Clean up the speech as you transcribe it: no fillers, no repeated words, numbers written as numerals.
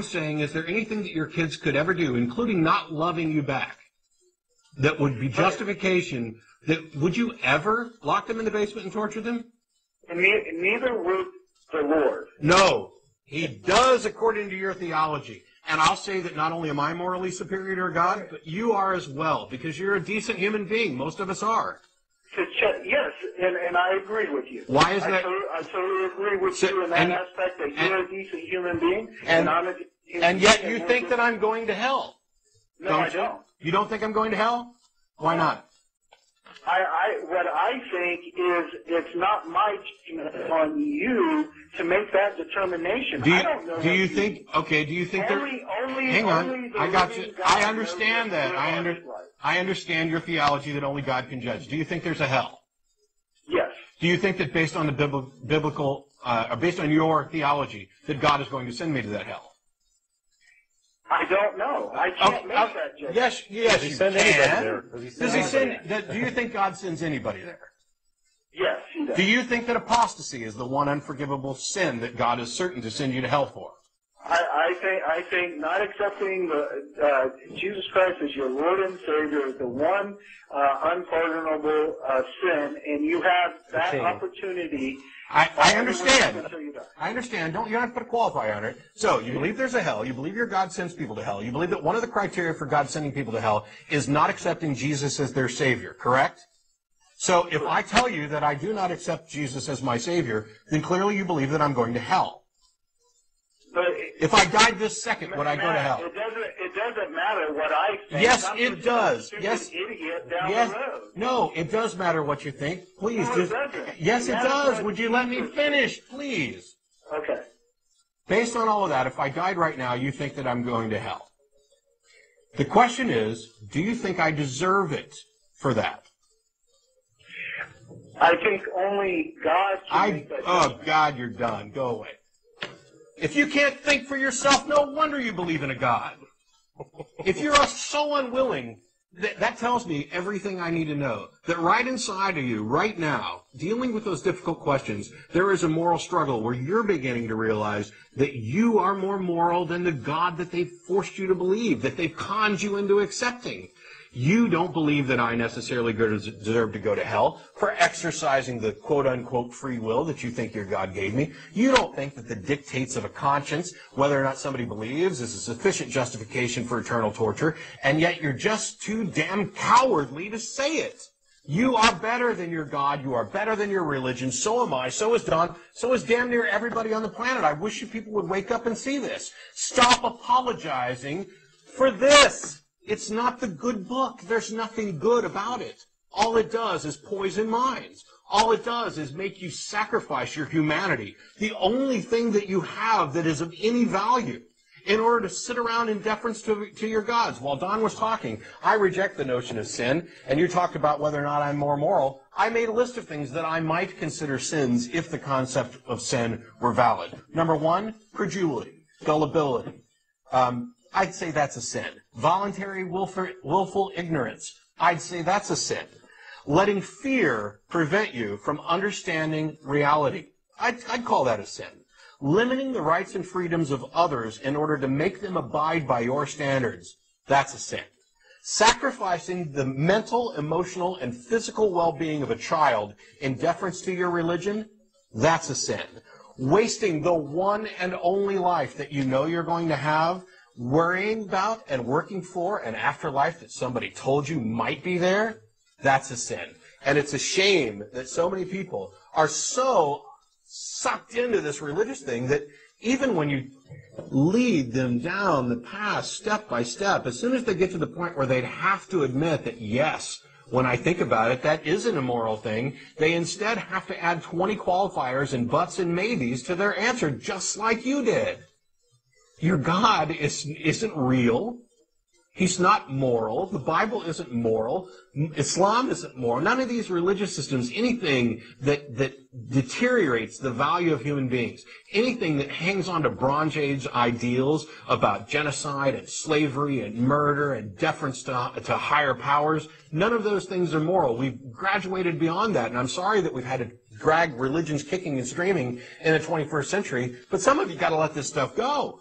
saying, is there anything that your kids could ever do, including not loving you back, that would be justification? That would you ever lock them in the basement and torture them? And neither would the Lord. No, he does according to your theology. And I'll say that not only am I morally superior to God, but you are as well, because you're a decent human being. Most of us are. Yes, and I agree with you. Why is that? I totally agree with you in that aspect, that you're a decent human being, and I'm a decent human and yet being, you think that I'm going to hell. No, I don't. You don't think I'm going to hell? Why not? What I think is it's not my judgment on you to make that determination. I don't know. Do you think hang on, I got you. I understand that. I understand your theology that only God can judge. Do you think there's a hell? Yes. Do you think that based on the biblical, based on your theology, that God is going to send me to that hell? I don't know. I can't make that judgment. Yes, Does he send anybody there? Does he send? Do you think God sends anybody there? Yes, he does. Do you think that apostasy is the one unforgivable sin that God is certain to send you to hell for? I think not accepting Jesus Christ as your Lord and Savior is the one unpardonable sin, and you have that opportunity. I understand. I understand. You don't have to put a qualifier on it. So you believe there's a hell. You believe your God sends people to hell. You believe that one of the criteria for God sending people to hell is not accepting Jesus as their Savior, correct? So if I tell you that I do not accept Jesus as my Savior, then clearly you believe that I'm going to hell. But if I died this second, would I go to hell? It doesn't matter what I think. Yes, it does. Yes. Idiot down the road. No, it does matter what you think. Please, No, it doesn't. Yes, it does. Would you let me finish, please? Okay. Based on all of that, if I died right now, you think that I'm going to hell. The question is, do you think I deserve it for that? I think only God can make that judgment. Oh, God, you're done. Go away. If you can't think for yourself, no wonder you believe in a God. If you're so unwilling, that tells me everything I need to know. That right inside of you, right now, dealing with those difficult questions, there is a moral struggle where you're beginning to realize that you are more moral than the God that they've forced you to believe, that they've conned you into accepting. You don't believe that I necessarily deserve to go to hell for exercising the quote-unquote free will that you think your God gave me. You don't think that the dictates of a conscience, whether or not somebody believes, is a sufficient justification for eternal torture, and yet you're just too damn cowardly to say it. You are better than your God. You are better than your religion. So am I. So is Don. So is damn near everybody on the planet. I wish you people would wake up and see this. Stop apologizing for this. It's not the good book. There's nothing good about it. All it does is poison minds. All it does is make you sacrifice your humanity, the only thing that you have that is of any value, in order to sit around in deference to your gods. While Don was talking, I reject the notion of sin, and you talked about whether or not I'm more moral. I made a list of things that I might consider sins if the concept of sin were valid. Number one, credulity, gullibility. I'd say that's a sin. Voluntary, willful ignorance. I'd say that's a sin. Letting fear prevent you from understanding reality. I'd call that a sin. Limiting the rights and freedoms of others in order to make them abide by your standards. That's a sin. Sacrificing the mental, emotional, and physical well-being of a child in deference to your religion. That's a sin. Wasting the one and only life that you know you're going to have, worrying about and working for an afterlife that somebody told you might be there, that's a sin. And it's a shame that so many people are so sucked into this religious thing that even when you lead them down the path step by step, as soon as they get to the point where they'd have to admit that, yes, when I think about it, that is an immoral thing, they instead have to add 20 qualifiers and buts and maybes to their answer, just like you did. Your God isn't real. He's not moral. The Bible isn't moral. Islam isn't moral. None of these religious systems, anything that deteriorates the value of human beings, anything that hangs on to Bronze Age ideals about genocide and slavery and murder and deference to higher powers, none of those things are moral. We've graduated beyond that, and I'm sorry that we've had to drag religions kicking and screaming in the 21st century, but some of you got to let this stuff go.